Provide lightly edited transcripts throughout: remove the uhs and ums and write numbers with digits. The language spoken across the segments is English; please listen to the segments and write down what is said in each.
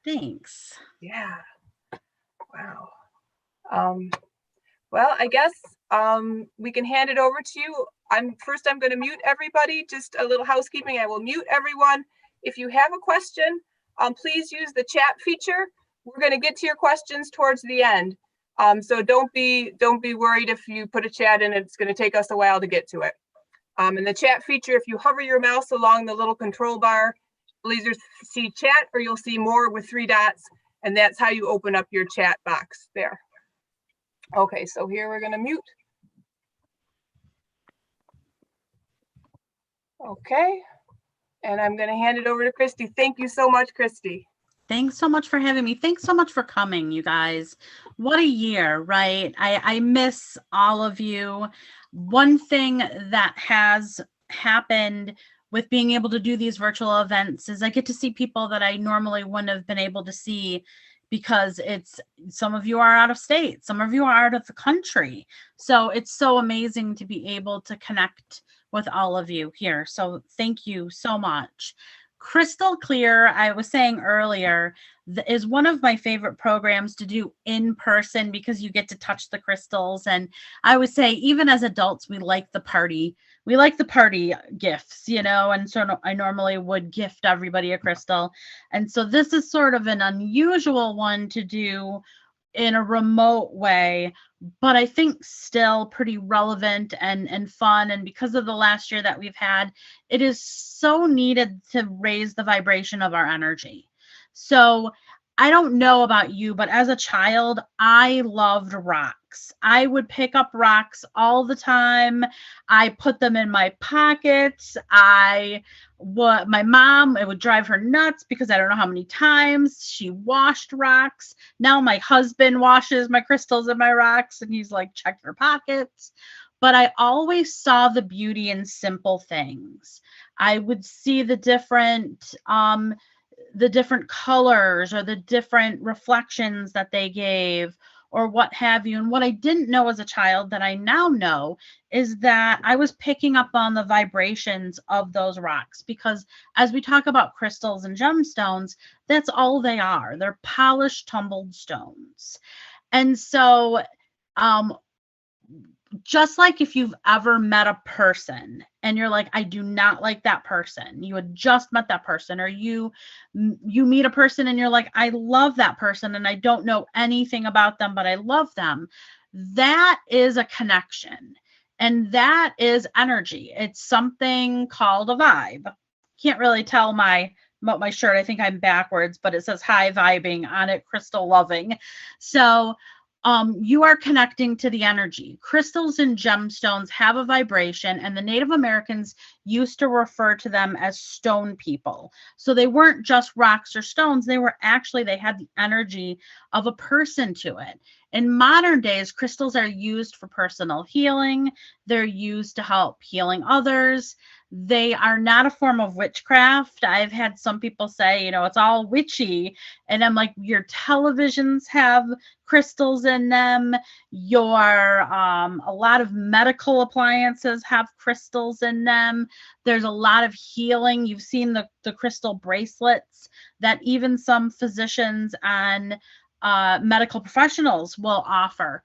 Thanks. Yeah. Wow. Well, I guess we can hand it over to you. I'm going to mute everybody. Just a little housekeeping. I will mute everyone. If you have a question, please use the chat feature. We're going to get to your questions towards the end. So don't be worried if you put a chat in. It's going to take us a while to get to it. In the chat feature, if you hover your mouse along the little control bar, you'll either see chat or you'll see more with 3 dots, and that's how you open up your chat box there. Okay, so here we're going to mute. Okay, and I'm going to hand it over to Kristy. Thank you so much, Kristy. Thanks so much for having me. Thanks so much for coming, you guys. What a year, right? I miss all of you. One thing that has happened with being able to do these virtual events is I get to see people that I normally wouldn't have been able to see, because some of you are out of state, some of you are out of the country. So it's so amazing to be able to connect with all of you here. So thank you so much. Crystal Clear, I was saying earlier, is one of my favorite programs to do in person, because you get to touch the crystals. And I would say, even as adults, we like the party gifts, and so I normally would gift everybody a crystal. And so this is sort of an unusual one to do in a remote way, but I think still pretty relevant and fun. And because of the last year that we've had, it is so needed to raise the vibration of our energy. So I don't know about you, but as a child, I loved rocks. I would pick up rocks all the time. I put them in my pockets. My mom, it would drive her nuts because I don't know how many times she washed rocks. Now my husband washes my crystals and my rocks, and he's like, check your pockets. But I always saw the beauty in simple things. I would see the different colors or the different reflections that they gave, or what have you. And what I didn't know as a child that I now know is that I was picking up on the vibrations of those rocks, because as we talk about crystals and gemstones, that's all they are. They're polished, tumbled stones. And so just like if you've ever met a person and you're like, I do not like that person, you had just met that person, or you meet a person and you're like, I love that person and I don't know anything about them, but I love them. That is a connection, and that is energy. It's something called a vibe. Can't really tell my shirt. I think I'm backwards, but it says high vibing on it, crystal loving. So you are connecting to the energy. Crystals and gemstones have a vibration, and the Native Americans used to refer to them as stone people. So they weren't just rocks or stones. They had the energy of a person to it. In modern days, crystals are used for personal healing. They're used to help healing others. They are not a form of witchcraft. I've had some people say, it's all witchy. And I'm like, your televisions have crystals in them. A lot of medical appliances have crystals in them. There's a lot of healing. You've seen the crystal bracelets that even some physicians and medical professionals will offer,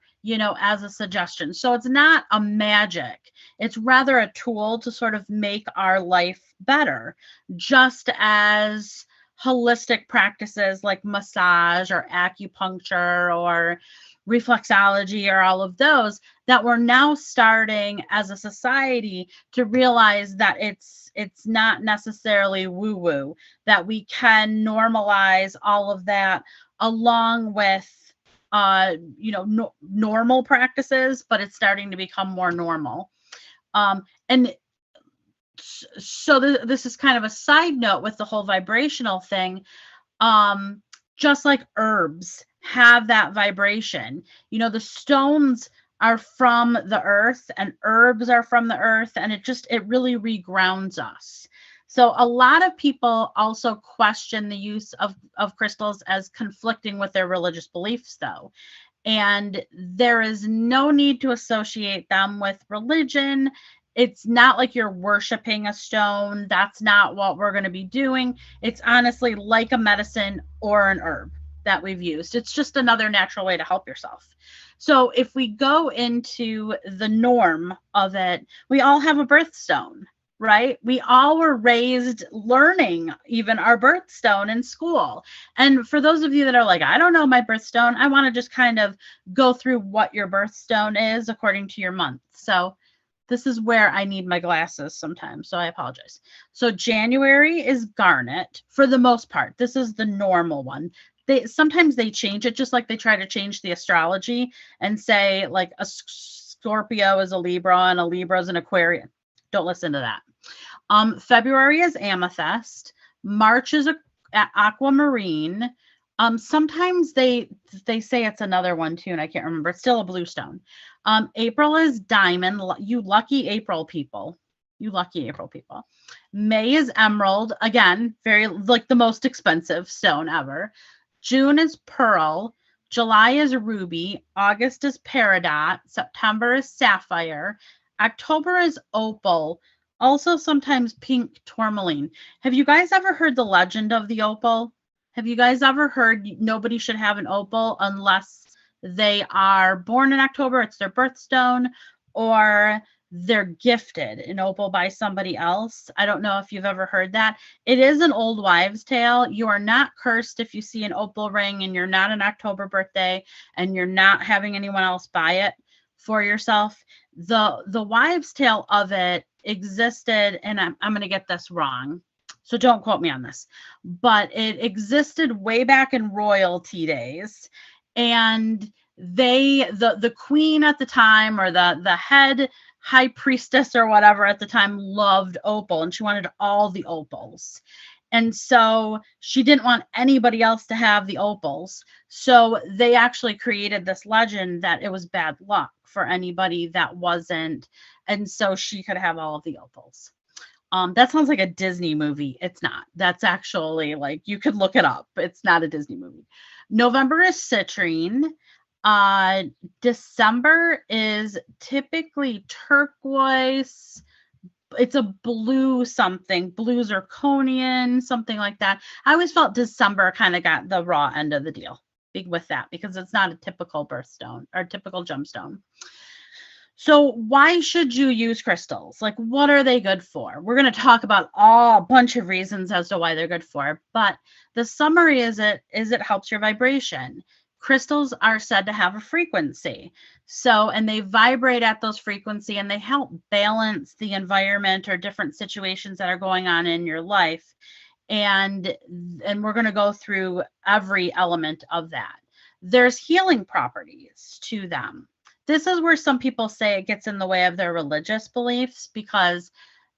as a suggestion. So it's not a magic. It's rather a tool to sort of make our life better, just as holistic practices like massage or acupuncture or reflexology or all of those, that we're now starting as a society to realize that it's not necessarily woo-woo, that we can normalize all of that along with normal practices, but it's starting to become more normal. And so this is kind of a side note with the whole vibrational thing. Just like herbs have that vibration, the stones are from the earth and herbs are from the earth, and it really regrounds us. So a lot of people also question the use of crystals as conflicting with their religious beliefs, though. And there is no need to associate them with religion. It's not like you're worshiping a stone. That's not what we're going to be doing. It's honestly like a medicine or an herb that we've used. It's just another natural way to help yourself. So if we go into the norm of it, we all have a birthstone, right? We all were raised learning even our birthstone in school. And for those of you that are like, I don't know my birthstone, I want to just kind of go through what your birthstone is according to your month. So this is where I need my glasses sometimes, so I apologize. So January is garnet for the most part. This is the normal one. Sometimes they change it, just like they try to change the astrology and say like a Scorpio is a Libra and a Libra is an Aquarian. Don't listen to that. February is amethyst. March is aquamarine. Sometimes they say it's another one too, and I can't remember. It's still a blue stone. April is diamond. You lucky April people. You lucky April people. May is emerald. Again, very like the most expensive stone ever. June is pearl. July is ruby. August is peridot. September is sapphire. October is opal. Also sometimes pink tourmaline. Have you guys ever heard the legend of the opal? Have you guys ever heard nobody should have an opal unless they are born in October, it's their birthstone, or they're gifted an opal by somebody else? I don't know if you've ever heard that. It is an old wives' tale. You are not cursed if you see an opal ring and you're not an October birthday and you're not having anyone else buy it for yourself. The wives' tale of it existed, and I'm going to get this wrong, so don't quote me on this, but it existed way back in royalty days. And the queen at the time, or the head high priestess or whatever at the time, loved opal, and she wanted all the opals. And so she didn't want anybody else to have the opals. So they actually created this legend that it was bad luck for anybody that wasn't. And so she could have all of the opals. That sounds like a Disney movie. It's not. That's actually, like, you could look it up. It's not a Disney movie. November is citrine. December is typically turquoise. It's a blue something, blue zirconian, something like that. I always felt December kind of got the raw end of the deal with that, because it's not a typical birthstone or typical gemstone. So why should you use crystals? Like, what are they good for? We're going to talk about a bunch of reasons as to why they're good for, but the summary is it helps your vibration. Crystals are said to have a frequency. So, and they vibrate at those frequency, and they help balance the environment or different situations that are going on in your life. And we're going to go through every element of that. There's healing properties to them. This is where some people say it gets in the way of their religious beliefs, because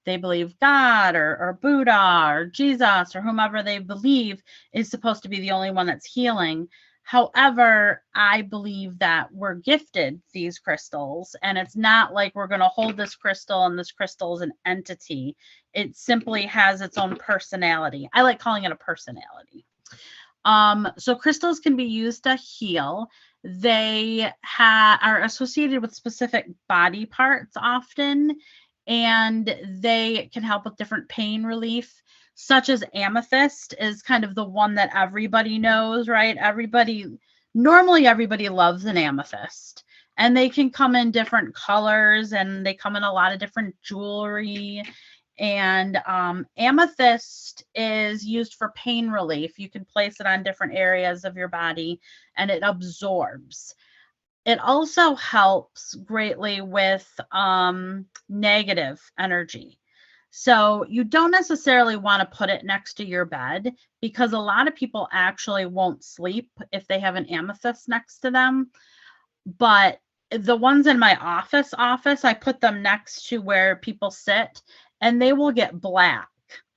they believe God or Buddha or Jesus or whomever they believe is supposed to be the only one that's healing. However, I believe that we're gifted these crystals, and it's not like we're going to hold this crystal and this crystal is an entity. It simply has its own personality. I like calling it a personality. So crystals can be used to heal. They are associated with specific body parts often, and they can help with different pain relief, such as amethyst is kind of the one that everybody knows, right? Normally everybody loves an amethyst, and they can come in different colors, and they come in a lot of different jewelry. And amethyst is used for pain relief. You can place it on different areas of your body, and it absorbs. It also helps greatly with negative energy. So you don't necessarily want to put it next to your bed, because a lot of people actually won't sleep if they have an amethyst next to them. But the ones in my office, I put them next to where people sit, and they will get black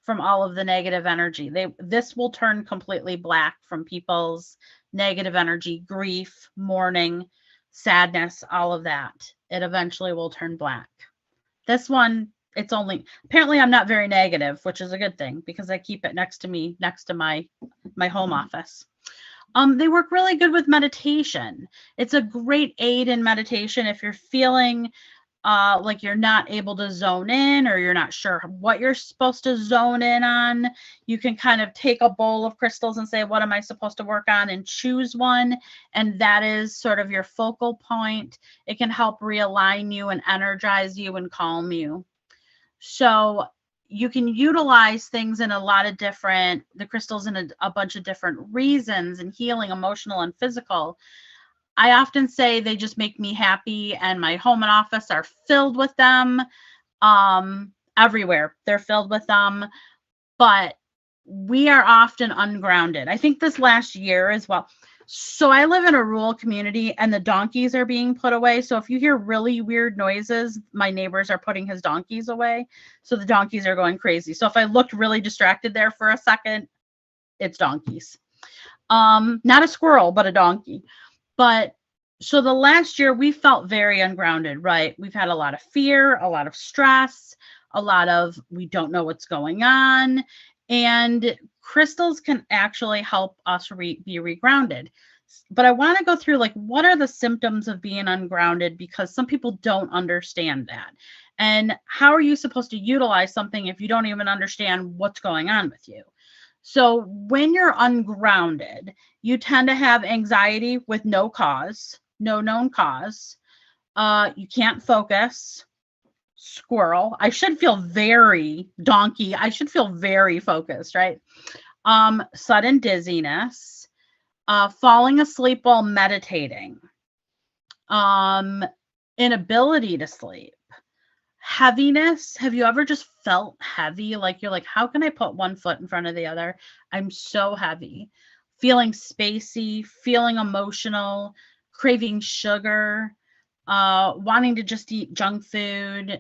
from all of the negative energy. This will turn completely black from people's negative energy, grief, mourning, sadness, all of that. It eventually will turn black. This one, it's only, apparently I'm not very negative, which is a good thing, because I keep it next to me, next to my home office. They work really good with meditation. It's a great aid in meditation if you're feeling like you're not able to zone in, or you're not sure what you're supposed to zone in on, you can kind of take a bowl of crystals and say, what am I supposed to work on, and choose one. And that is sort of your focal point. It can help realign you and energize you and calm you. So you can utilize things in a lot of different, the crystals in a bunch of different reasons, and healing, emotional and physical. I often say they just make me happy, and my home and office are filled with them. Everywhere they're filled with them, but we are often ungrounded. I think this last year as well. So I live in a rural community, and the donkeys are being put away. So if you hear really weird noises, my neighbors are putting his donkeys away. So the donkeys are going crazy. So if I looked really distracted there for a second, it's donkeys. Not a squirrel, but a donkey. But so the last year we felt very ungrounded, right? We've had a lot of fear, a lot of stress, a lot of we don't know what's going on. And crystals can actually help us be regrounded. But I want to go through, like, what are the symptoms of being ungrounded, because some people don't understand that. And how are you supposed to utilize something if you don't even understand what's going on with you? So when you're ungrounded, you tend to have anxiety with no cause, no known cause. You can't focus. Squirrel. I should feel very donkey. I should feel very focused, right? Sudden dizziness, falling asleep while meditating, inability to sleep, heaviness. Have you ever just felt heavy? Like you're like, how can I put one foot in front of the other? I'm so heavy. Feeling spacey, feeling emotional, craving sugar, wanting to just eat junk food,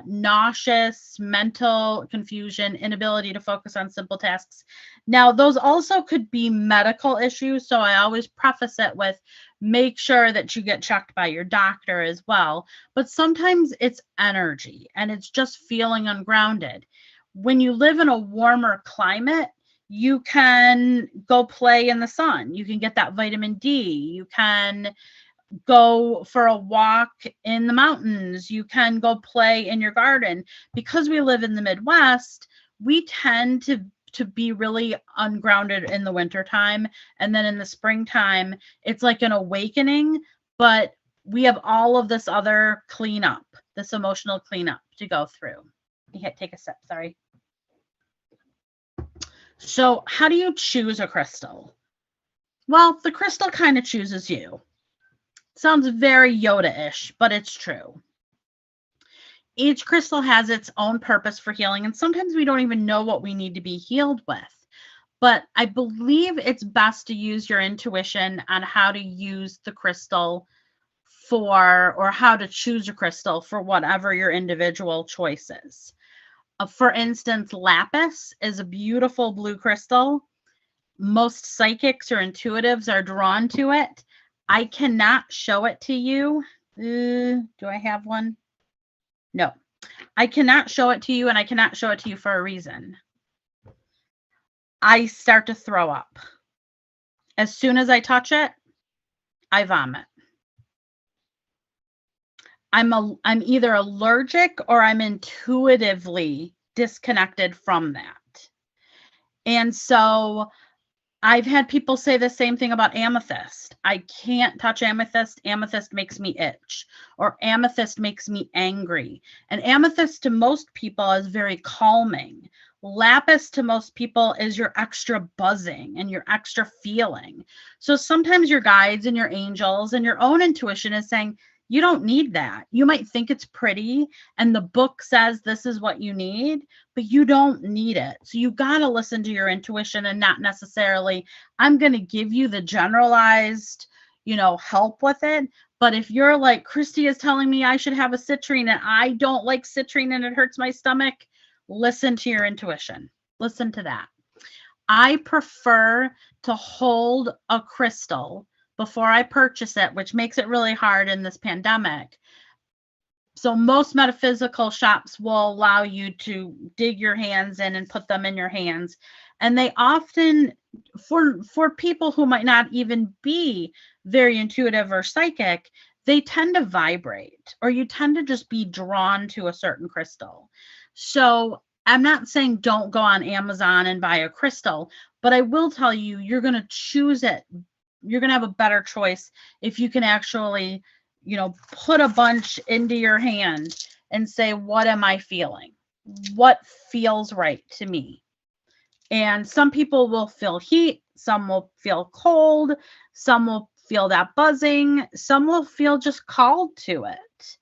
nauseous, mental confusion, inability to focus on simple tasks. Now, those also could be medical issues. So I always preface it with, make sure that you get checked by your doctor as well. But sometimes it's energy, and it's just feeling ungrounded. When you live in a warmer climate, you can go play in the sun. You can get that vitamin D. You can go for a walk in the mountains. You can go play in your garden. Because we live in the Midwest, we tend to be really ungrounded in the wintertime. And then in the springtime, it's like an awakening, but we have all of this other cleanup, this emotional cleanup to go through. Take a sip, sorry. So how do you choose a crystal? Well, the crystal kind of chooses you. Sounds very Yoda-ish, but it's true. Each crystal has its own purpose for healing, and sometimes we don't even know what we need to be healed with. But I believe it's best to use your intuition on how to use the crystal for, or how to choose a crystal for whatever your individual choice is. For instance, lapis is a beautiful blue crystal. Most psychics or intuitives are drawn to it. I cannot show it to you. Do I have one? No, I cannot show it to you, and I cannot show it to you for a reason. I start to throw up. As soon as I touch it, I vomit. I'm either allergic or I'm intuitively disconnected from that. And so I've had people say the same thing about amethyst. I can't touch amethyst. Amethyst makes me itch, or amethyst makes me angry. And amethyst to most people is very calming. Lapis to most people is your extra buzzing and your extra feeling. So sometimes your guides and your angels and your own intuition is saying, you don't need that. You might think it's pretty and the book says this is what you need, but you don't need it. So you got to listen to your intuition, and not necessarily, I'm going to give you the generalized, help with it. But if you're like, Kristy is telling me I should have a citrine and I don't like citrine and it hurts my stomach, listen to your intuition. Listen to that. I prefer to hold a crystal before I purchase it, which makes it really hard in this pandemic. So most metaphysical shops will allow you to dig your hands in and put them in your hands. And they often, for people who might not even be very intuitive or psychic, they tend to vibrate, or you tend to just be drawn to a certain crystal. So I'm not saying don't go on Amazon and buy a crystal, but I will tell you, you're going to choose it. You're going to have a better choice if you can actually, you know, put a bunch into your hand and say, what am I feeling? What feels right to me? And some people will feel heat, some will feel cold, some will feel that buzzing, some will feel just called to it.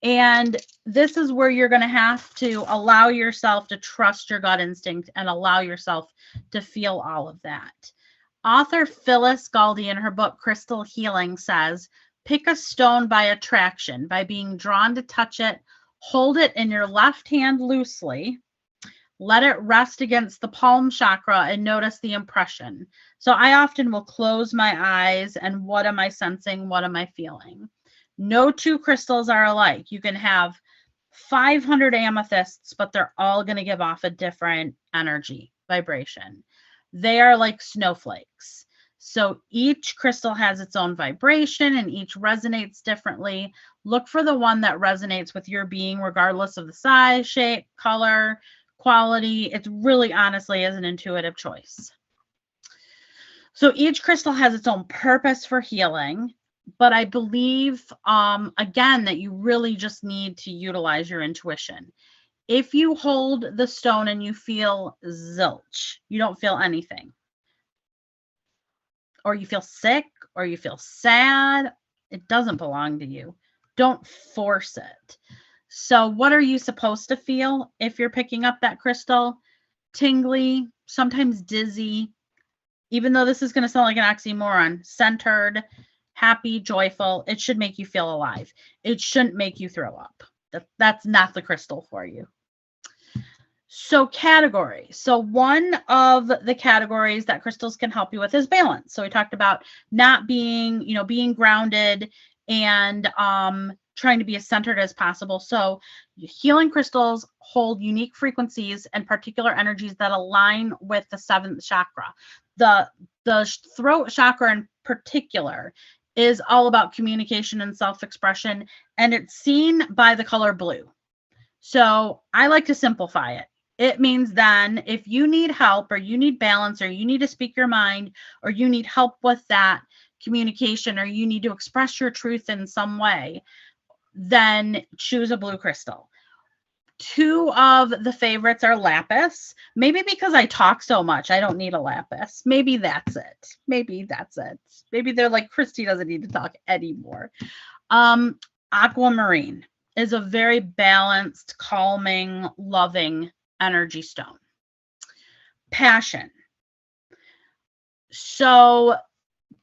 And this is where you're going to have to allow yourself to trust your gut instinct and allow yourself to feel all of that. Author Phyllis Galdi, in her book Crystal Healing, says, pick a stone by attraction, by being drawn to touch it. Hold it in your left hand loosely. Let it rest against the palm chakra and notice the impression. So I often will close my eyes and what am I sensing? What am I feeling? No two crystals are alike. You can have 500 amethysts, but they're all going to give off a different energy, vibration. They are like snowflakes. So each crystal has its own vibration and each resonates differently. Look for the one that resonates with your being, regardless of the size, shape, color, quality. It really honestly is an intuitive choice. So each crystal has its own purpose for healing, but I believe, again, that you really just need to utilize your intuition. If you hold the stone and you feel zilch, you don't feel anything, or you feel sick, or you feel sad, it doesn't belong to you. Don't force it. So what are you supposed to feel if you're picking up that crystal? Tingly, sometimes dizzy, even though this is going to sound like an oxymoron, centered, happy, joyful. It should make you feel alive. It shouldn't make you throw up. That's not the crystal for you. So categories. So one of the categories that crystals can help you with is balance. So we talked about not being, being grounded and trying to be as centered as possible. So healing crystals hold unique frequencies and particular energies that align with the seventh chakra. The throat chakra in particular is all about communication and self-expression, and it's seen by the color blue. So I like to simplify it. It means then if you need help or you need balance or you need to speak your mind or you need help with that communication or you need to express your truth in some way, then choose a blue crystal. Two of the favorites are lapis. Maybe because I talk so much, I don't need a lapis. Maybe that's it. Maybe they're like, Kristy doesn't need to talk anymore. Aquamarine is a very balanced, calming, loving energy stone. Passion. So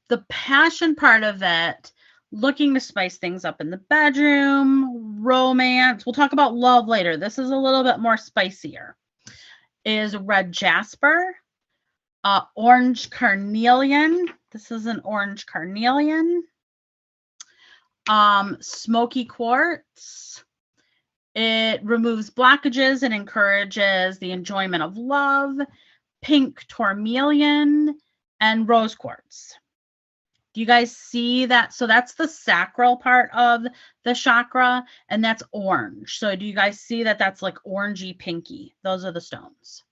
the passion part of it, looking to spice things up in the bedroom, romance. We'll talk about love later. This is a little bit more spicier. Is red jasper, orange carnelian. This is an orange carnelian. Smoky quartz. It removes blockages and encourages the enjoyment of love. Pink tourmaline and rose quartz. Do you guys see that? So that's the sacral part of the chakra, and that's orange. So do you guys see that that's like orangey pinky? Those are the stones.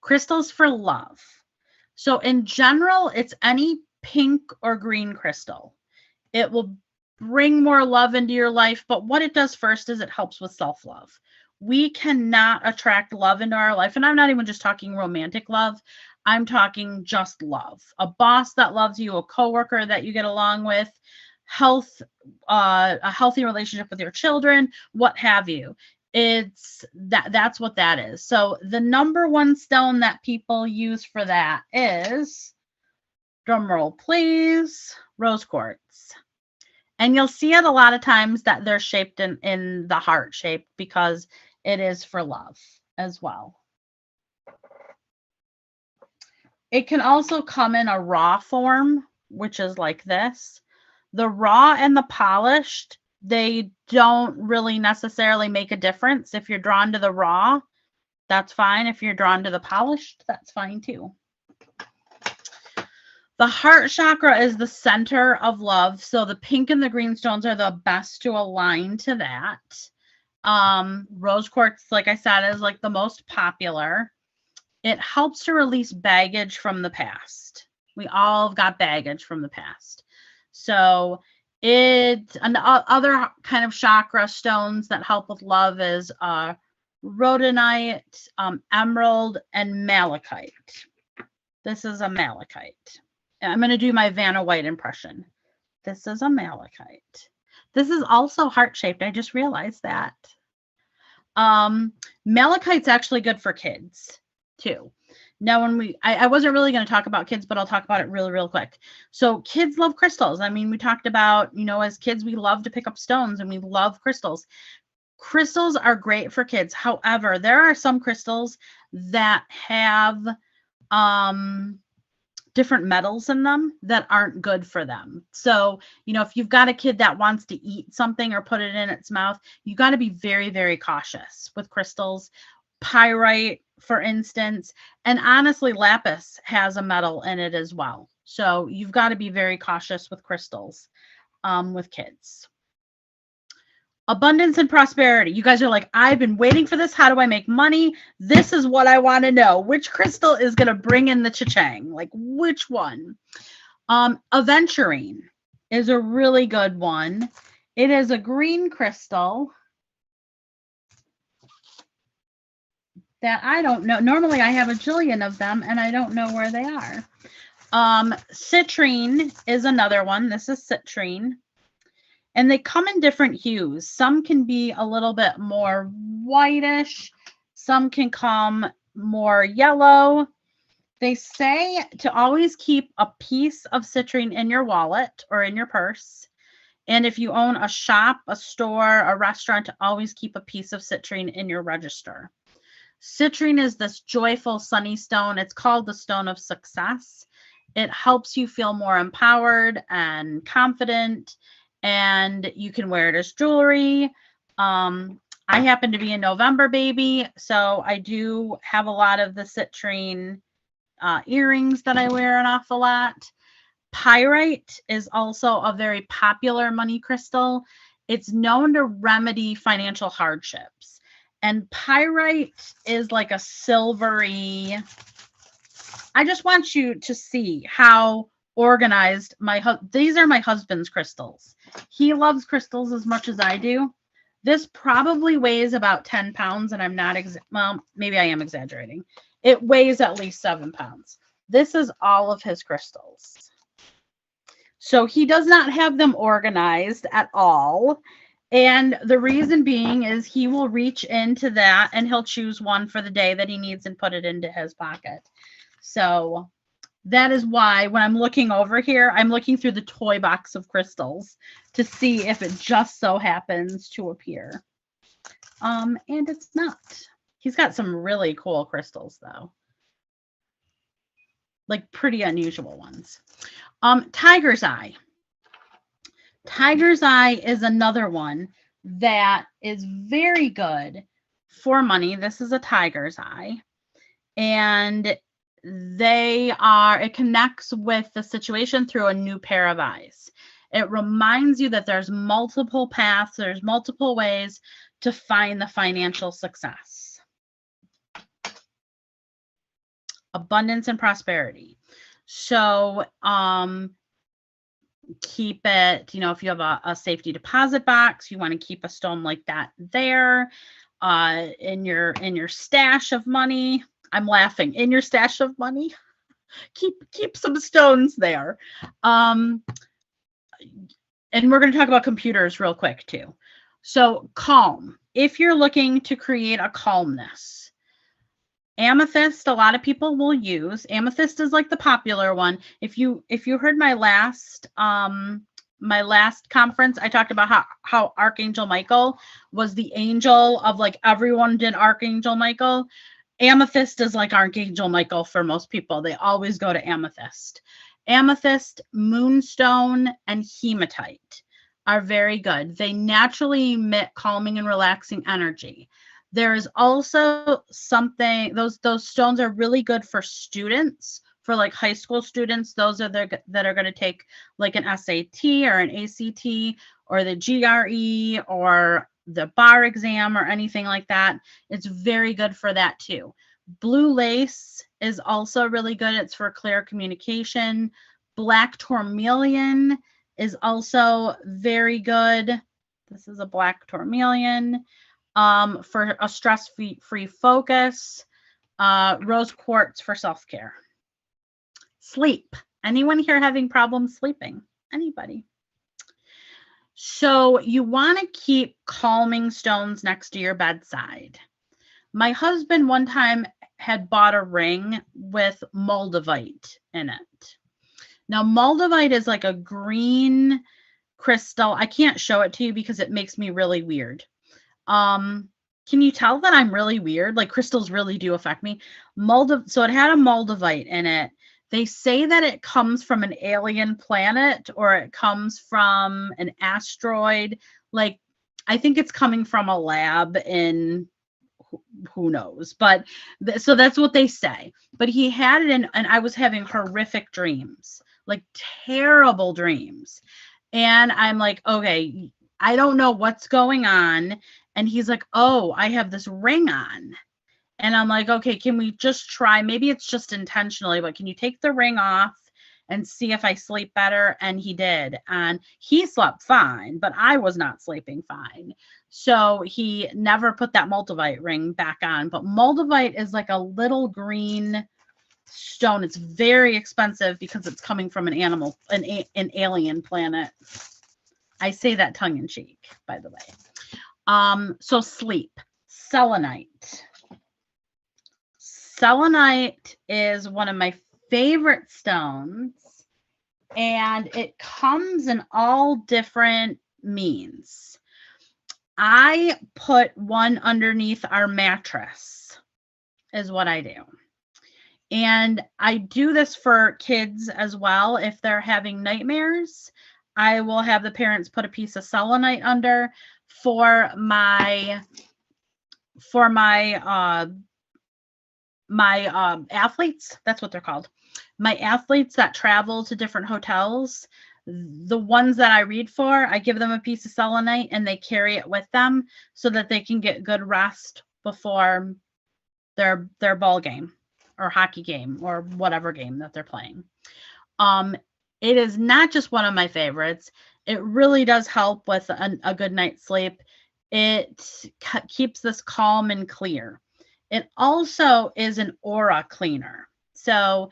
Crystals for love. So in general, it's any pink or green crystal. It will bring more love into your life, but what it does first is it helps with self-love. We cannot attract love into our life, and I'm not even just talking romantic love. I'm talking just love. A boss that loves you, a coworker that you get along with, health, a healthy relationship with your children, what have you. That's what that is. So the number one stone that people use for that is, drum roll please, rose quartz. And you'll see it a lot of times that they're shaped in the heart shape because it is for love as well. It can also come in a raw form, which is like this. The raw and the polished, they don't really necessarily make a difference. If you're drawn to the raw, that's fine. If you're drawn to the polished, that's fine too. The heart chakra is the center of love. So the pink and the green stones are the best to align to that. Rose quartz, like I said, is like the most popular. It helps to release baggage from the past. We all have got baggage from the past. So other kind of chakra stones that help with love is rhodonite, emerald, and malachite. This is a malachite. I'm going to do my Vanna White impression. This is a malachite. This is also heart-shaped. I just realized that. Malachite's actually good for kids too. Now, when I wasn't really going to talk about kids, but I'll talk about it real quick. So kids love crystals. I mean, we talked about, you know, as kids, we love to pick up stones and we love crystals. Crystals are great for kids. However, there are some crystals that have different metals in them that aren't good for them. So, you know, if you've got a kid that wants to eat something or put it in its mouth, you got to be very cautious with crystals. Pyrite, for instance, and honestly, lapis has a metal in it as well. So you've got to be very cautious with crystals with kids. Abundance and prosperity. You guys are like, I've been waiting for this. How do I make money? This is what I want to know. Which crystal is going to bring in the cha-chang? Like, which one? Aventurine is a really good one. It is a green crystal that I don't know. Normally I have a jillion of them and I don't know where they are. Citrine is another one. This is citrine. And they come in different hues. Some can be a little bit more whitish. Some can come more yellow. They say to always keep a piece of citrine in your wallet or in your purse. And if you own a shop, a store, a restaurant, to always keep a piece of citrine in your register. Citrine is this joyful, sunny stone. It's called the stone of success. It helps you feel more empowered and confident, and you can wear it as jewelry. I happen to be a November baby, so I do have a lot of the citrine earrings that I wear an awful lot. Pyrite is also a very popular money crystal. It's known to remedy financial hardships. And pyrite is like a silvery. I just want you to see how organized these are my husband's crystals. He loves crystals as much as I do. This probably weighs about 10 pounds, and I'm not, well, maybe I am exaggerating. It weighs at least 7 pounds. This is all of his crystals. So he does not have them organized at all. And the reason being is he will reach into that and he'll choose one for the day that he needs and put it into his pocket. So that is why when I'm looking over here, I'm looking through the toy box of crystals to see if it just so happens to appear. And it's not. He's got some really cool crystals though. Like pretty unusual ones. Tiger's Eye. Tiger's Eye is another one that is very good for money. This is a tiger's eye. And it connects with the situation through a new pair of eyes. It reminds you that there's multiple paths, there's multiple ways to find the financial success. Abundance and prosperity. So, keep it, you know, if you have a safety deposit box, you want to keep a stone like that there. In your stash of money. I'm laughing. In your stash of money, keep some stones there. And we're going to talk about computers real quick too. So calm. If you're looking to create a calmness, amethyst, a lot of people will use. Amethyst is like the popular one. If you heard my last conference, I talked about how Archangel Michael was the angel of, like, everyone did Archangel Michael. Amethyst is like Archangel Michael for most people. They always go to amethyst. Amethyst, moonstone, and hematite are very good. They naturally emit calming and relaxing energy. There is also something, those stones are really good for students, for like high school students. Those are that are going to take like an SAT or an ACT or the GRE or the bar exam or anything like that. It's very good for that too. Blue lace is also really good. It's for clear communication. Black tourmaline is also very good. This is a black tourmaline for a stress-free focus. Rose quartz for self-care. Sleep. Anyone here having problems sleeping? Anybody? So you want to keep calming stones next to your bedside. My husband one time had bought a ring with moldavite in it. Now, moldavite is like a green crystal. I can't show it to you because it makes me really weird. Can you tell that I'm really weird? Like crystals really do affect me. So it had a moldavite in it. They say that it comes from an alien planet or it comes from an asteroid. Like, I think it's coming from a lab in who knows, but so that's what they say. But he had it in, and I was having horrific dreams, like terrible dreams. And I'm like, okay, I don't know what's going on. And he's like, oh, I have this ring on. And I'm like, okay, can we just try? Maybe it's just intentionally, but can you take the ring off and see if I sleep better? And he did. And he slept fine, but I was not sleeping fine. So he never put that moldavite ring back on. But moldavite is like a little green stone. It's very expensive because it's coming from an animal, an alien planet. I say that tongue in cheek, by the way. So sleep, selenite. Selenite is one of my favorite stones, and it comes in all different means. I put one underneath our mattress is what I do. And I do this for kids as well. If they're having nightmares, I will have the parents put a piece of selenite under. For my athletes, that's what they're called. My athletes that travel to different hotels, the ones that I read for, I give them a piece of selenite and they carry it with them so that they can get good rest before their ball game or hockey game or whatever game that they're playing. It is not just one of my favorites. It really does help with a good night's sleep. It keeps this calm and clear. It also is an aura cleaner. So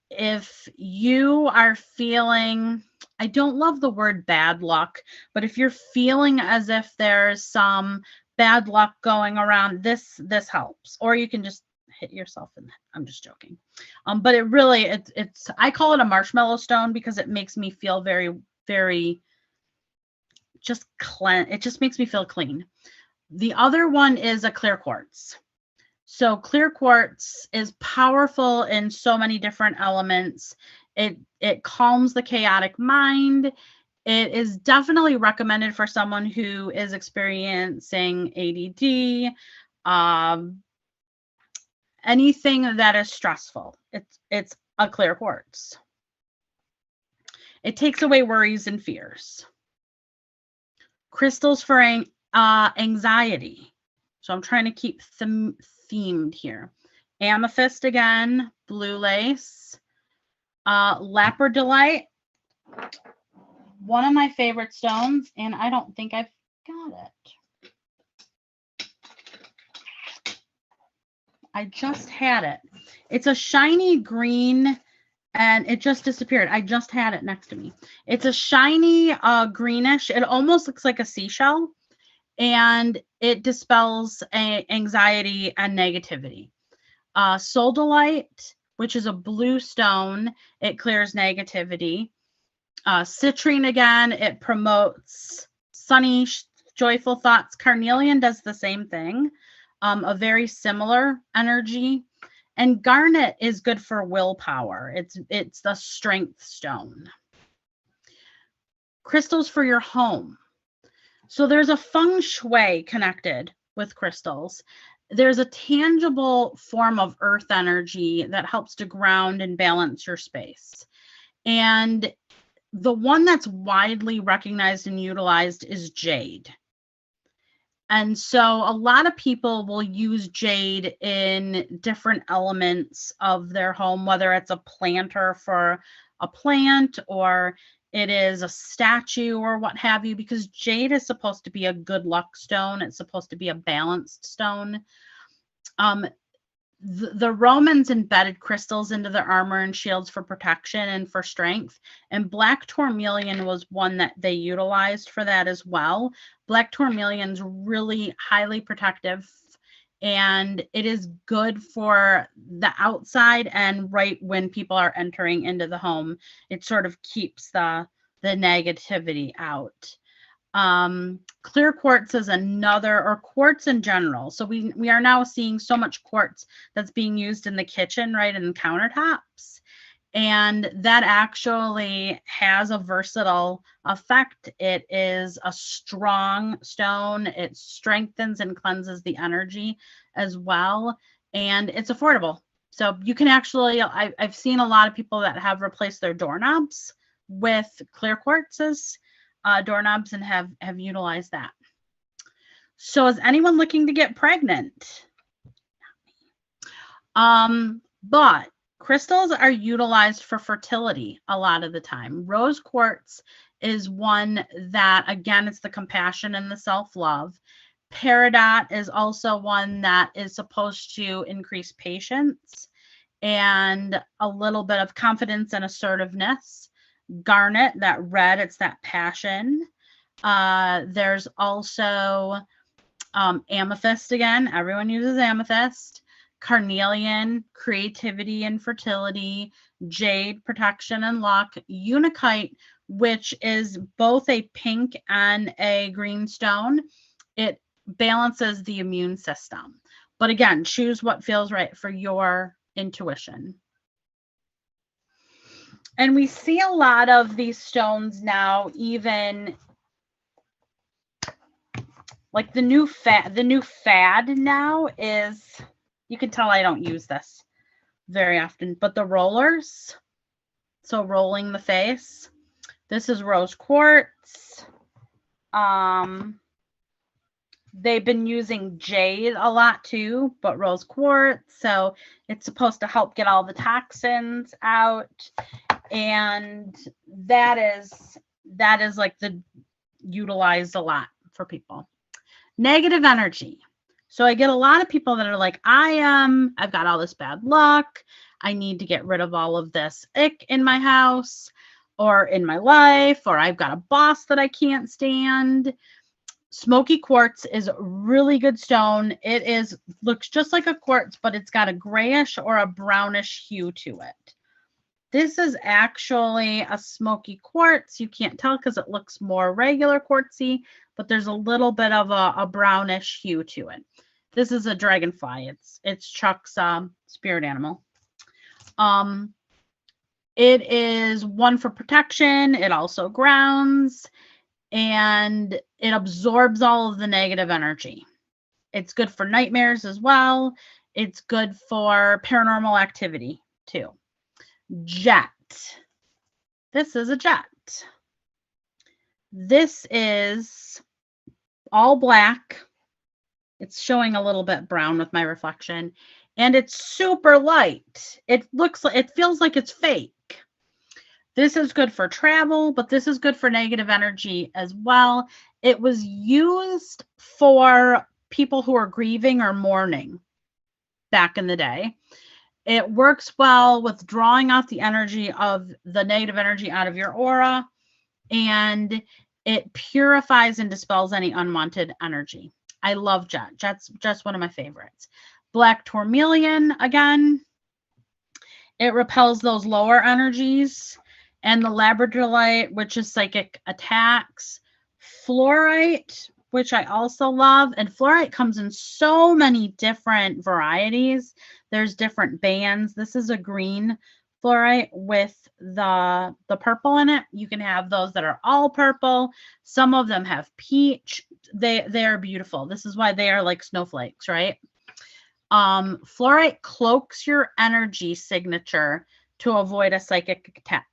if you are feeling, I don't love the word bad luck, but if you're feeling as if there's some bad luck going around, this helps. Or you can just hit yourself in the head. I'm just joking. But it really, it's I call it a marshmallow stone because it makes me feel very, very just it just makes me feel clean. The other one is a clear quartz. So clear quartz is powerful in so many different elements. It calms the chaotic mind. It is definitely recommended for someone who is experiencing ADD, anything that is stressful. It's a clear quartz. It takes away worries and fears. Crystals for anxiety. So I'm trying to keep themed here. Amethyst again, blue lace, lapradolite, one of my favorite stones, and I don't think I've got it. I just had it. It's a shiny green, and it just disappeared. I just had it next to me. It's a shiny greenish. It almost looks like a seashell, and it dispels anxiety and negativity. Sodalite, which is a blue stone, it clears negativity. Citrine, again, it promotes sunny, joyful thoughts. Carnelian does the same thing, a very similar energy. And garnet is good for willpower. It's the strength stone. Crystals for your home. So there's a feng shui connected with crystals. there's a tangible form of earth energy that helps to ground and balance your space. And the one that's widely recognized and utilized is jade. And so a lot of people will use jade in different elements of their home, whether it's a planter for a plant or it is a statue or what have you, because jade is supposed to be a good luck stone. It's supposed to be a balanced stone. The Romans embedded crystals into their armor and shields for protection and for strength. And black tourmaline was one that they utilized for that as well. Black tourmaline's really highly protective, and it is good for the outside and right when people are entering into the home. It sort of keeps the negativity out. Clear quartz is another, or quartz in general. So we are now seeing so much quartz that's being used in the kitchen, right, in countertops. And that actually has a versatile effect. It is a strong stone. It strengthens and cleanses the energy as well. And it's affordable. So you can actually, I've seen a lot of people that have replaced their doorknobs with clear quartzes. Doorknobs and have utilized that. So is anyone looking to get pregnant? But crystals are utilized for fertility a lot of the time. Rose quartz is one that, again, it's the compassion and the self-love. Peridot is also one that is supposed to increase patience and a little bit of confidence and assertiveness. Garnet, that red, it's that passion. There's also amethyst again. Everyone uses amethyst. Carnelian, creativity and fertility. Jade, protection and luck. Unakite, which is both a pink and a green stone. It balances the immune system. But again, choose what feels right for your intuition. And we see a lot of these stones now, even like the new fad now is, you can tell I don't use this very often, but the rollers. So rolling the face. This is rose quartz. They've been using jade a lot too, but rose quartz. So it's supposed to help get all the toxins out. And that is like the utilized a lot for people. Negative energy. So I get a lot of people that are like, I've got all this bad luck. I need to get rid of all of this ick in my house or in my life, or I've got a boss that I can't stand. Smoky quartz is a really good stone. It looks just like a quartz, but it's got a grayish or a brownish hue to it. This is actually a smoky quartz. You can't tell because it looks more regular quartzy, but there's a little bit of a brownish hue to it. This is a dragonfly. It's Chuck's spirit animal. It is one for protection. It also grounds, and it absorbs all of the negative energy. It's good for nightmares as well. It's good for paranormal activity too. Jet. This is a jet. This is all black. It's showing a little bit brown with my reflection, and it's super light. It feels like it's fake. This is good for travel, but this is good for negative energy as well. It was used for people who are grieving or mourning back in the day. It works well with drawing out the energy of the negative energy out of your aura, and it purifies and dispels any unwanted energy. I love jet. Jet's just one of my favorites. Black tourmaline, again, it repels those lower energies. And the labradorite, which is psychic attacks. Fluorite, which I also love. And fluorite comes in so many different varieties. There's different bands. This is a green fluorite with the purple in it. You can have those that are all purple. Some of them have peach. They are beautiful. This is why they are like snowflakes, right? Fluorite cloaks your energy signature to avoid a psychic attack.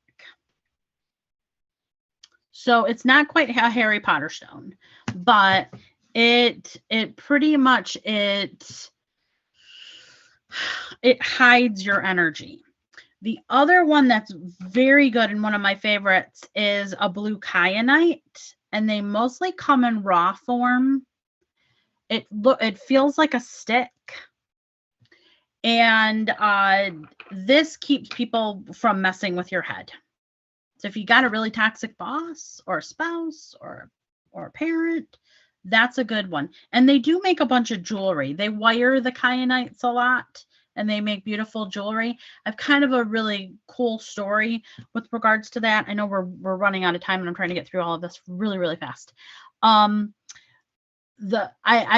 So it's not quite a Harry Potter stone, but it pretty much it hides your energy. The other one that's very good and one of my favorites is a blue kyanite, and they mostly come in raw form. It feels like a stick. And this keeps people from messing with your head. So if you got a really toxic boss or a spouse or a parent, that's a good one. And they do make a bunch of jewelry. They wire the kyanites a lot, and they make beautiful jewelry. I've kind of a really cool story with regards to that. I know we're running out of time, and I'm trying to get through all of this really, really fast. I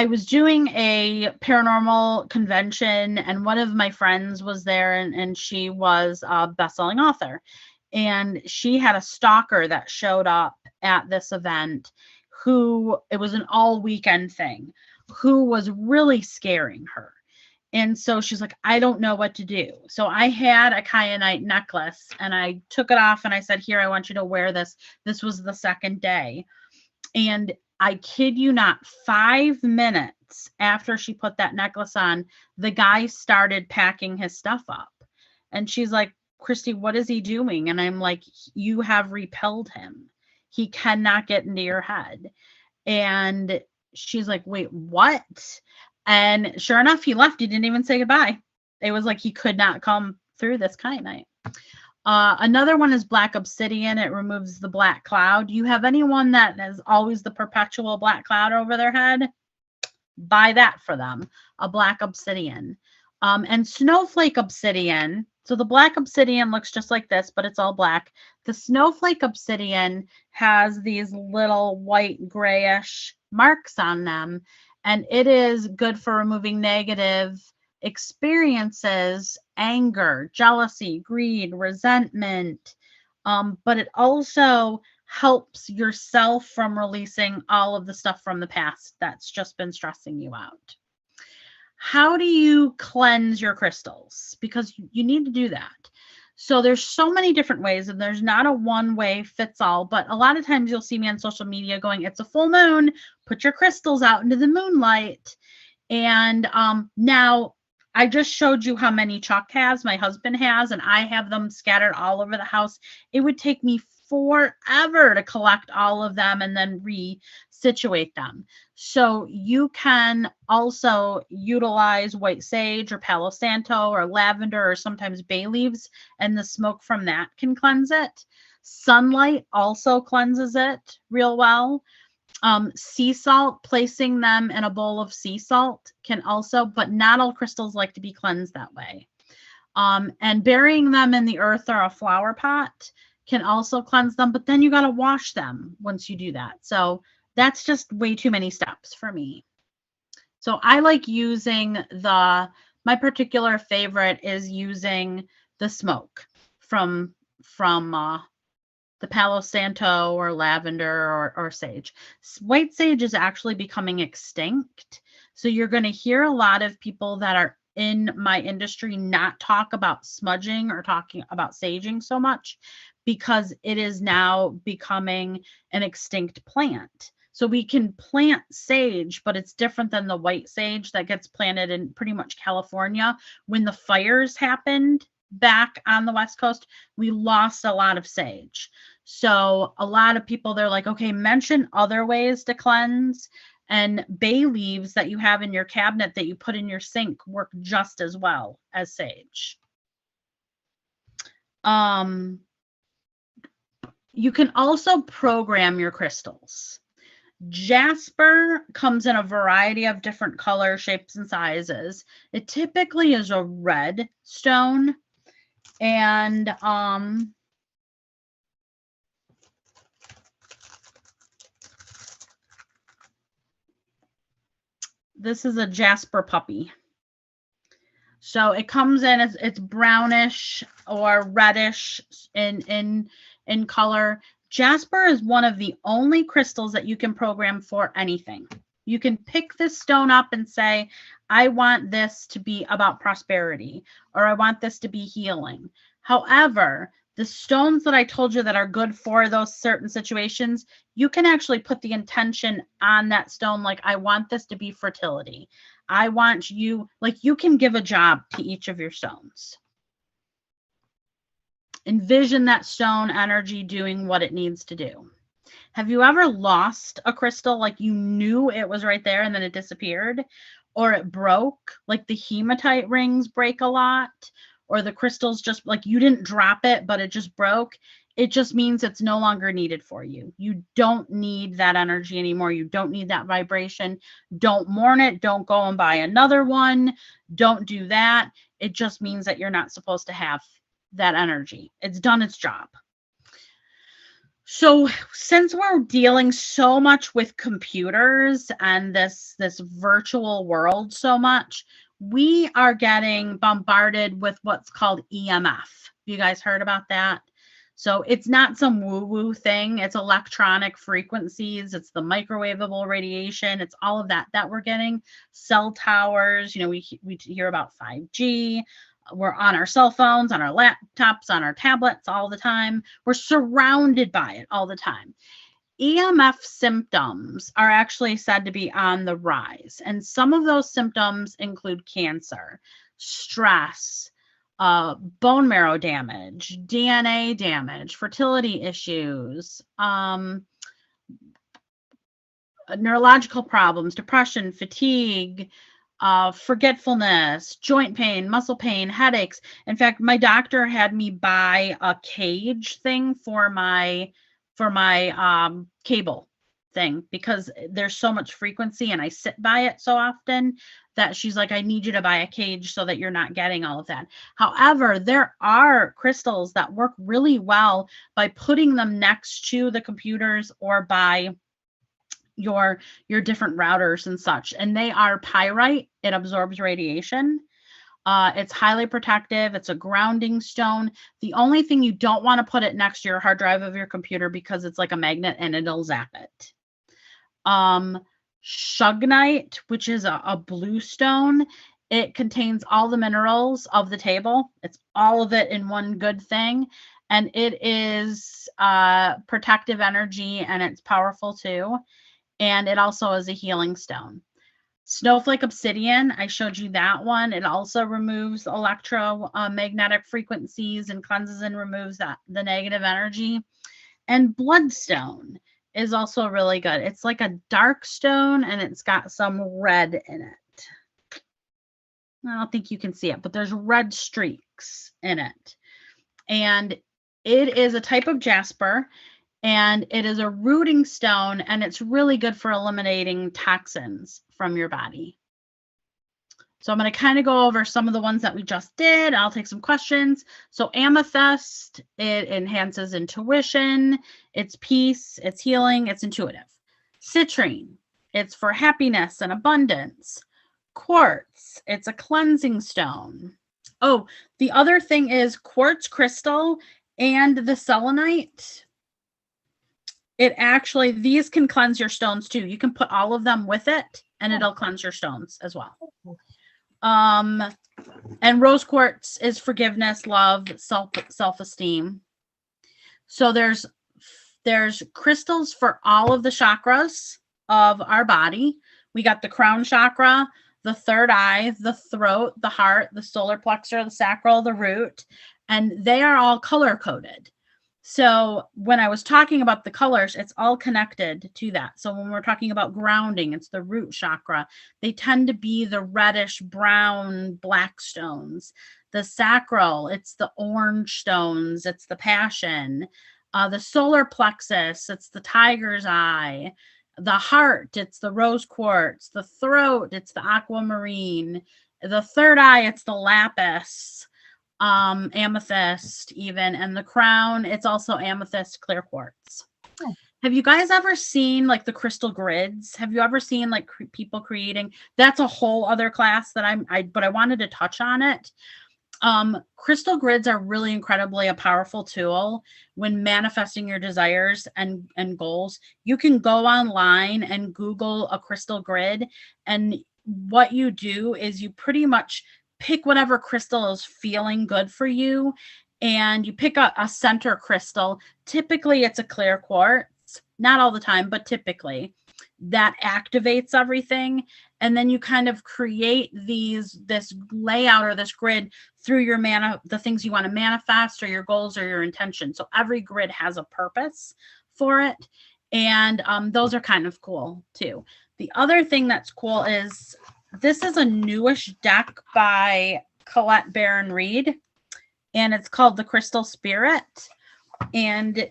was doing a paranormal convention, and one of my friends was there, and she was a best-selling author, and she had a stalker that showed up at this event it was an all weekend thing, who was really scaring her. And so she's like, I don't know what to do. So I had a kyanite necklace, and I took it off, and I said, here, I want you to wear this. This was the second day. And I kid you not, 5 minutes after she put that necklace on, the guy started packing his stuff up. And she's like, Kristy, what is he doing? And I'm like, you have repelled him. He cannot get into your head. And she's like, wait, what? And sure enough, he left. He didn't even say goodbye. It was like he could not come through this kyanite. Another one is black obsidian. It removes the black cloud. You have anyone that has always the perpetual black cloud over their head? Buy that for them, a black obsidian. And snowflake obsidian. So the black obsidian looks just like this, but it's all black. The snowflake obsidian has these little white grayish marks on them, and it is good for removing negative experiences, anger, jealousy, greed, resentment, but it also helps yourself from releasing all of the stuff from the past that's just been stressing you out. How do you cleanse your crystals? Because you need to do that. So there's so many different ways, and there's not a one way fits all, but a lot of times you'll see me on social media going, it's a full moon, put your crystals out into the moonlight. And now I just showed you how many Chuck has, my husband has, and I have them scattered all over the house. It would take me forever to collect all of them and then resituate them. So you can also utilize white sage or Palo Santo or lavender or sometimes bay leaves, and the smoke from that can cleanse it. Sunlight also cleanses it real well. Sea salt, placing them in a bowl of sea salt can also, but not all crystals like to be cleansed that way. And burying them in the earth or a flower pot can also cleanse them, but then you got to wash them once you do that. So that's just way too many steps for me. So I like using my particular favorite is using the smoke from the Palo Santo or lavender or sage. White sage is actually becoming extinct. So you're going to hear a lot of people that are in my industry not talk about smudging or talking about saging so much, because it is now becoming an extinct plant. So we can plant sage, but it's different than the white sage that gets planted in pretty much California. When the fires happened back on the West Coast, we lost a lot of sage. So a lot of people, they're like, okay, mention other ways to cleanse, and bay leaves that you have in your cabinet that you put in your sink work just as well as sage. You can also program your crystals. Jasper comes in a variety of different colors, shapes, and sizes. It typically is a red stone, and this is a Jasper puppy. So it comes in as it's brownish or reddish in color. Jasper is one of the only crystals that you can program for anything. You can pick this stone up and say, I want this to be about prosperity, or I want this to be healing. However, the stones that I told you that are good for those certain situations, you can actually put the intention on that stone. Like, I want this to be fertility. I want you, like, you can give a job to each of your stones. Envision that stone energy doing what it needs to do. Have you ever lost a crystal, like you knew it was right there and then it disappeared, or it broke? Like the hematite rings break a lot, or the crystals just, like, you didn't drop it, but it just broke. It just means it's no longer needed for you. You don't need that energy anymore. You don't need that vibration. Don't mourn it. Don't go and buy another one. Don't do that. It just means that you're not supposed to have that energy. It's done its job. So since we're dealing so much with computers and this virtual world so much, we are getting bombarded with what's called EMF. You guys heard about that? So it's not some woo-woo thing. It's electronic frequencies. It's the microwavable radiation. It's all of that we're getting. Cell towers. You know, we hear about 5G. We're on our cell phones, on our laptops, on our tablets all the time. We're surrounded by it all the time. EMF symptoms are actually said to be on the rise. And some of those symptoms include cancer, stress, bone marrow damage, DNA damage, fertility issues, neurological problems, depression, fatigue, forgetfulness, joint pain, muscle pain, headaches. In fact, my doctor had me buy a cage thing for my cable thing, because there's so much frequency and I sit by it so often that she's like, I need you to buy a cage so that you're not getting all of that. However, there are crystals that work really well by putting them next to the computers or by your different routers and such. And they are pyrite. It absorbs radiation. It's highly protective. It's a grounding stone. The only thing, you don't want to put it next to your hard drive of your computer because it's like a magnet and it'll zap it. Shugnite, which is a blue stone, it contains all the minerals of the table. It's all of it in one good thing. And it is protective energy, and it's powerful too. And it also is a healing stone. Snowflake obsidian, I showed you that one. It also removes electromagnetic frequencies and cleanses and removes the negative energy. And bloodstone is also really good. It's like a dark stone and it's got some red in it. I don't think you can see it, but there's red streaks in it. And it is a type of jasper, and it is a rooting stone, and it's really good for eliminating toxins from your body. So I'm going to kind of go over some of the ones that we just did. I'll take some questions. So amethyst, it enhances intuition, it's peace, it's healing, it's intuitive. Citrine, it's for happiness and abundance. Quartz, it's a cleansing stone. Oh, the other thing is quartz crystal and the selenite. It actually, these can cleanse your stones too. You can put all of them with it and it'll cleanse your stones as well. And rose quartz is forgiveness, love, self-esteem. So there's crystals for all of the chakras of our body. We got the crown chakra, the third eye, the throat, the heart, the solar plexus, the sacral, the root, and they are all color coded. So when I was talking about the colors, it's all connected to that. So when we're talking about grounding, it's the root chakra. They tend to be the reddish, brown, black stones. The sacral, it's the orange stones. It's the passion. The solar plexus, it's the tiger's eye. The heart, it's the rose quartz. The throat, it's the aquamarine. The third eye, it's the lapis. Amethyst even, and the crown, it's also amethyst clear quartz. Oh. Have you guys ever seen like the crystal grids? Have you ever seen like people creating? That's a whole other class that but I wanted to touch on it. Crystal grids are really incredibly a powerful tool when manifesting your desires and goals. You can go online and Google a crystal grid, and what you do is you pretty much pick whatever crystal is feeling good for you, and you pick a center crystal. Typically, it's a clear quartz, not all the time, but typically that activates everything. And then you kind of create this layout or this grid through your the things you want to manifest or your goals or your intention. So every grid has a purpose for it. And those are kind of cool too. The other thing that's cool is this is a newish deck by Colette Baron Reed, and it's called the Crystal Spirit. And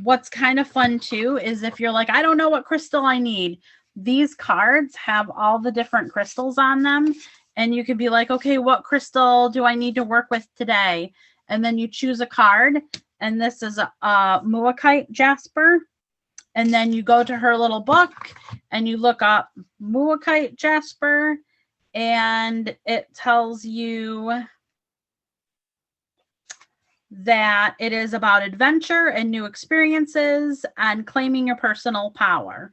what's kind of fun too is if you're like, I don't know what crystal I need, these cards have all the different crystals on them, and you could be like, okay, what crystal do I need to work with today? And then you choose a card, and this is a Muakite Jasper. And then you go to her little book and you look up Muakite Jasper, and it tells you that it is about adventure and new experiences and claiming your personal power.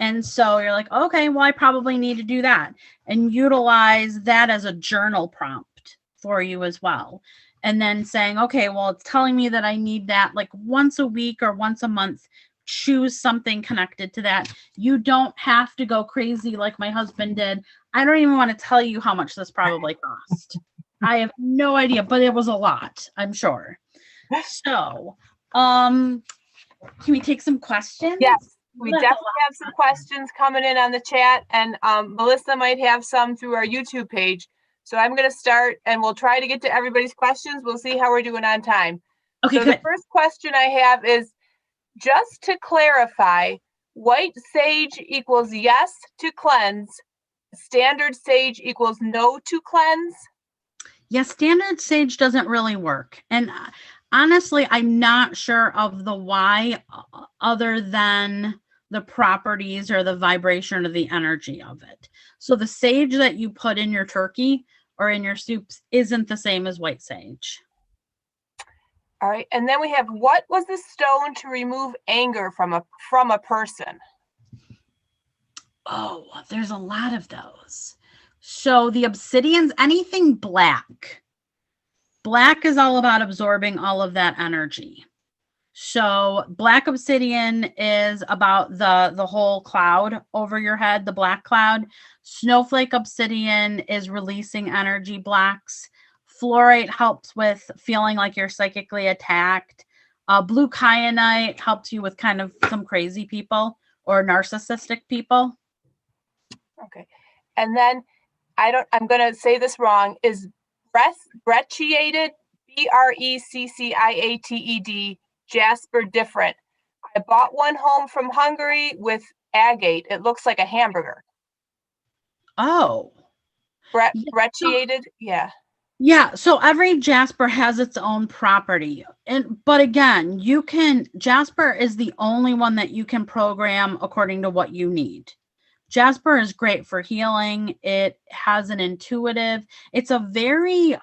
And so you're like, okay, well, I probably need to do that, and utilize that as a journal prompt for you as well. And then saying, okay, well, it's telling me that I need that like once a week or once a month. Choose something connected to that. You don't have to go crazy like my husband did. I don't even want to tell you how much this probably cost. I have no idea, but it was a lot, I'm sure. So, can we take some questions? Yes, we definitely have some questions coming in on the chat, and Melissa might have some through our YouTube page. So I'm going to start, and we'll try to get to everybody's questions. We'll see how we're doing on time. Okay, so good. The first question I have is, just to clarify, white sage equals yes to cleanse. Standard sage equals no to cleanse. Yes, standard sage doesn't really work. And honestly, I'm not sure of the why, other than the properties or the vibration or the energy of it. So the sage that you put in your turkey or in your soups isn't the same as white sage. All right, and then we have, what was the stone to remove anger from a person? Oh, there's a lot of those. So the obsidians, anything black. Black is all about absorbing all of that energy. So black obsidian is about the whole cloud over your head, the black cloud. Snowflake obsidian is releasing energy blocks. Fluorite helps with feeling like you're psychically attacked. Blue kyanite helps you with kind of some crazy people or narcissistic people. Okay. And then I'm going to say this wrong. Is brecciated, BRECCIATED, Jasper different? I bought one home from Hungary with agate. It looks like a hamburger. Oh. Brecciated, yeah. Yeah, so every Jasper has its own property. But again, Jasper is the only one that you can program according to what you need. Jasper is great for healing. It has an intuitive, it's a very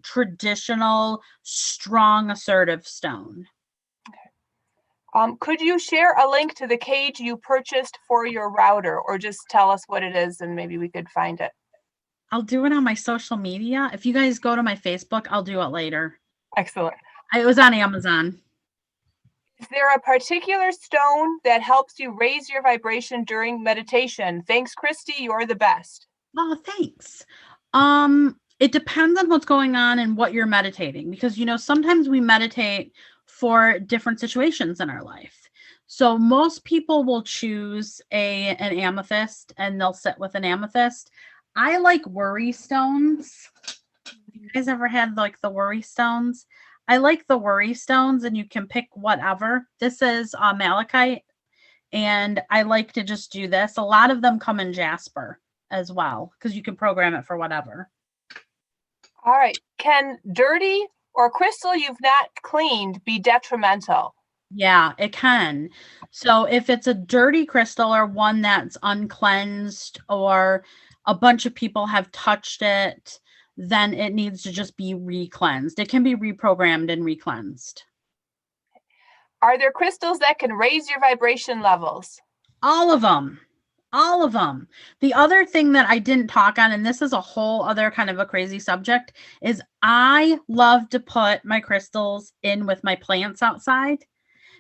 traditional, strong, assertive stone. Okay. Could you share a link to the cage you purchased for your router, or just tell us what it is and maybe we could find it? I'll do it on my social media. If you guys go to my Facebook, I'll do it later. Excellent. It was on Amazon. Is there a particular stone that helps you raise your vibration during meditation? Thanks, Kristy. You're the best. Oh, thanks. It depends on what's going on and what you're meditating, because, sometimes we meditate for different situations in our life. So most people will choose an amethyst, and they'll sit with an amethyst. I like worry stones. You guys ever had like the worry stones? I like the worry stones, and you can pick whatever. This is malachite, and I like to just do this. A lot of them come in Jasper as well, because you can program it for whatever. All right. Can dirty or crystal you've not cleaned be detrimental? Yeah, it can. So if it's a dirty crystal or one that's uncleansed, or a bunch of people have touched it, then it needs to just be re-cleansed. It can be reprogrammed and re-cleansed. Are there crystals that can raise your vibration levels? All of them. All of them. The other thing that I didn't talk on, and this is a whole other kind of a crazy subject, is I love to put my crystals in with my plants outside.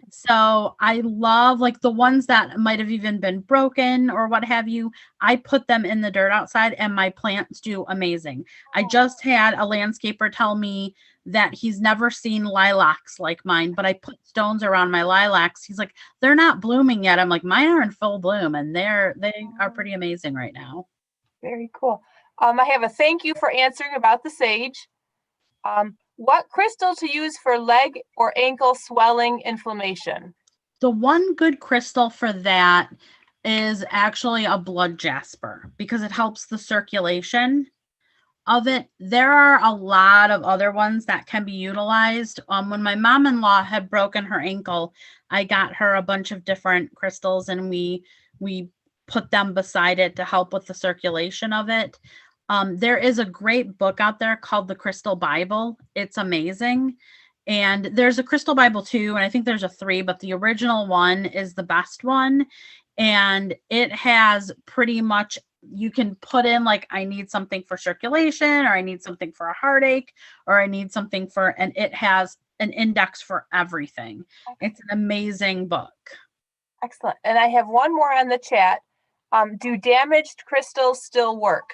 So I love like the ones that might have even been broken or what have you. I put them in the dirt outside and my plants do amazing. I just had a landscaper tell me that he's never seen lilacs like mine, but I put stones around my lilacs. He's like, they're not blooming yet. I'm like, mine are in full bloom and they are pretty amazing right now. Very cool. I have a thank you for answering about the sage. What crystal to use for leg or ankle swelling inflammation? The one good crystal for that is actually a blood jasper because it helps the circulation of it. There are a lot of other ones that can be utilized. When my mom-in-law had broken her ankle, I got her a bunch of different crystals and we put them beside it to help with the circulation of it. There is a great book out there called the Crystal Bible. It's amazing. And there's a Crystal Bible 2, and I think there's a 3, but the original one is the best one. And it has pretty much, you can put in like, I need something for circulation, or I need something for a heartache, or I need something for, and it has an index for everything. It's an amazing book. Excellent. And I have one more on the chat. Do damaged crystals still work?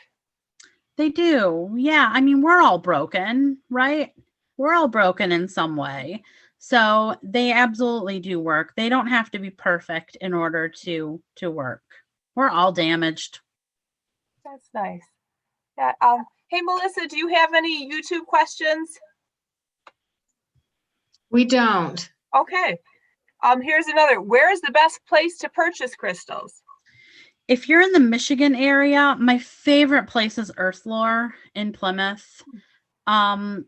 They do. Yeah. I mean, we're all broken, right? We're all broken in some way. So they absolutely do work. They don't have to be perfect in order to work. We're all damaged. That's nice. Yeah. Hey, Melissa, do you have any YouTube questions? We don't. Okay. Here's another. Where is the best place to purchase crystals? If you're in the Michigan area, my favorite place is Earthlore in Plymouth. I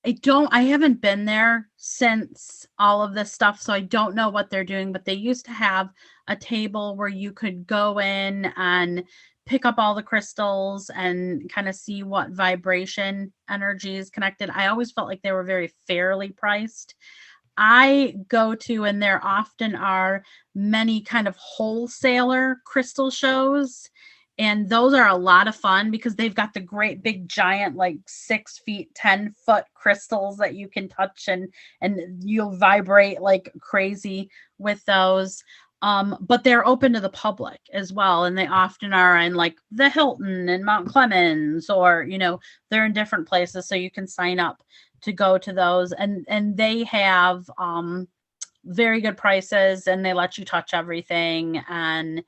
haven't been there since all of this stuff, so I don't know what they're doing, but they used to have a table where you could go in and pick up all the crystals and kind of see what vibration energy is connected. I always felt like they were very fairly priced. I go to, and there often are many kind of wholesaler crystal shows. And those are a lot of fun because they've got the great big giant, like 6 feet, 10-foot crystals that you can touch and you'll vibrate like crazy with those. But they're open to the public as well. And they often are in like the Hilton and Mount Clemens, or, they're in different places. So you can sign up to go to those, and they have very good prices, and they let you touch everything, and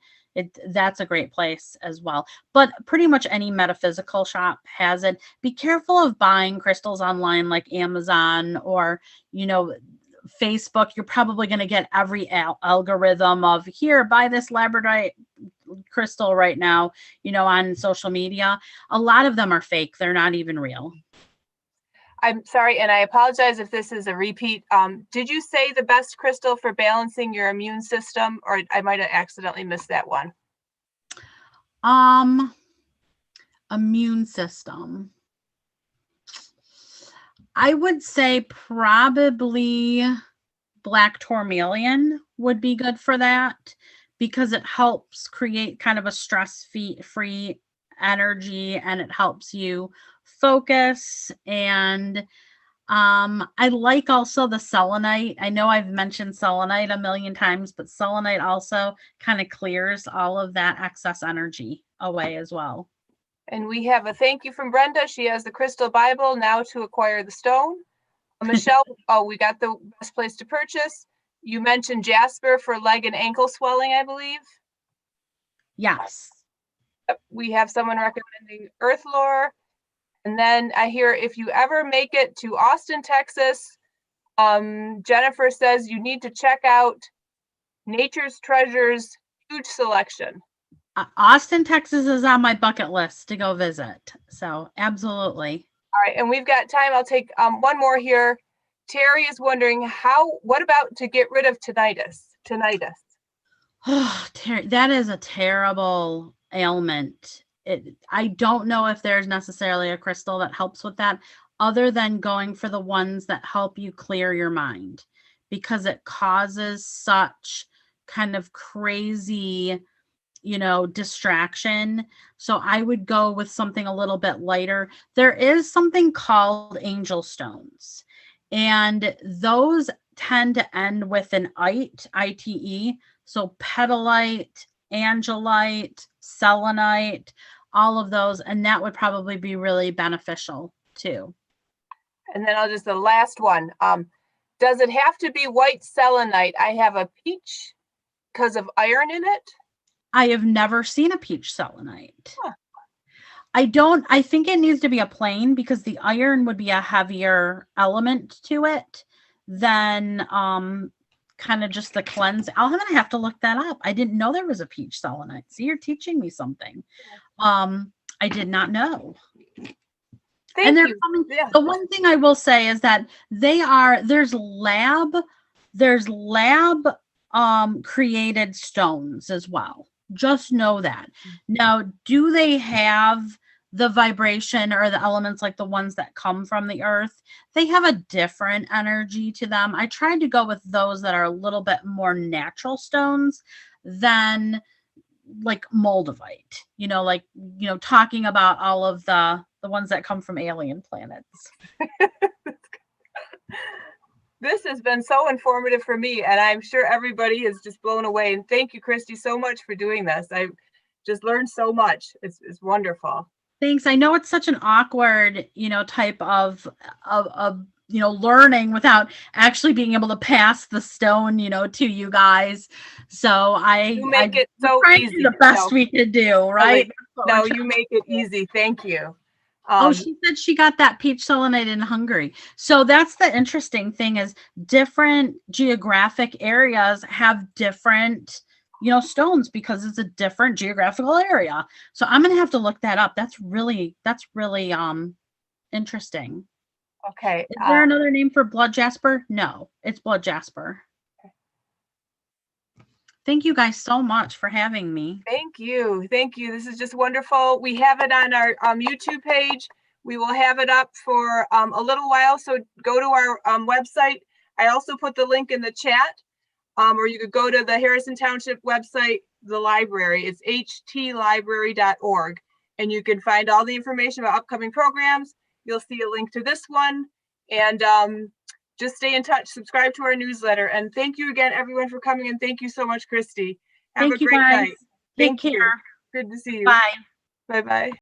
that's a great place as well. But pretty much any metaphysical shop has it. Be careful of buying crystals online like Amazon or Facebook. You're probably going to get every algorithm of, here, buy this labradorite crystal right now, on social media. A lot of them are fake. They're not even real. I'm sorry, and I apologize if this is a repeat. Did you say the best crystal for balancing your immune system, or I might have accidentally missed that one? Immune system. I would say probably black tourmaline would be good for that because it helps create kind of a stress-free energy, and it helps you focus. And I like also the selenite. I know I've mentioned selenite a million times, but selenite also kind of clears all of that excess energy away as well. And we have a thank you from Brenda. She has the Crystal Bible now to acquire the stone. Michelle, we got the best place to purchase. You mentioned Jasper for leg and ankle swelling, I believe. Yes. We have someone recommending Earthlore. And then I hear, if you ever make it to Austin, Texas, Jennifer says you need to check out Nature's Treasures, huge selection. Austin, Texas is on my bucket list to go visit. So absolutely. All right. And we've got time. I'll take one more here. Terry is wondering what about to get rid of tinnitus? Oh, Terry, that is a terrible ailment. I don't know if there's necessarily a crystal that helps with that, other than going for the ones that help you clear your mind, because it causes such kind of crazy distraction. So I would go with something a little bit lighter. There is something called angel stones, and those tend to end with an ite, I-T-E. So petalite, angelite, selenite, all of those. And that would probably be really beneficial too. And then the last one. Does it have to be white selenite? I have a peach because of iron in it. I have never seen a peach selenite. Huh. I think it needs to be a plain, because the iron would be a heavier element to it than kind of just the cleanse. I'm going to have to look that up. I didn't know there was a peach selenite. See, you're teaching me something. I did not know. Thank you. The one thing I will say is that there's lab created stones as well. Just know that. Now, do they have the vibration or the elements like the ones that come from the earth? They have a different energy to them. I tried to go with those that are a little bit more natural stones than like moldavite, talking about all of the ones that come from alien planets. This has been so informative for me, and I'm sure everybody is just blown away. And thank you, Kristy, so much for doing this. I've just learned so much. It's wonderful. Thanks. I know it's such an awkward, type of learning without actually being able to pass the stone, to you guys. So you make it so easy. The best we could do, right? No, you make it easy. Thank you. She said she got that peach selenite in Hungary. So that's the interesting thing, is different geographic areas have different, stones, because it's a different geographical area. So I'm going to have to look that up. That's really interesting. Okay. Is there another name for blood jasper? No, it's blood jasper. Okay. Thank you guys so much for having me. Thank you. Thank you. This is just wonderful. We have it on our YouTube page. We will have it up for a little while. So go to our website. I also put the link in the chat, or you could go to the Harrison Township website, the library. It's htlibrary.org. And you can find all the information about upcoming programs. You'll see a link to this one. And just stay in touch. Subscribe to our newsletter. And thank you again, everyone, for coming. And thank you so much, Kristy. Have a great night. Take care. Good to see you. Bye. Bye-bye.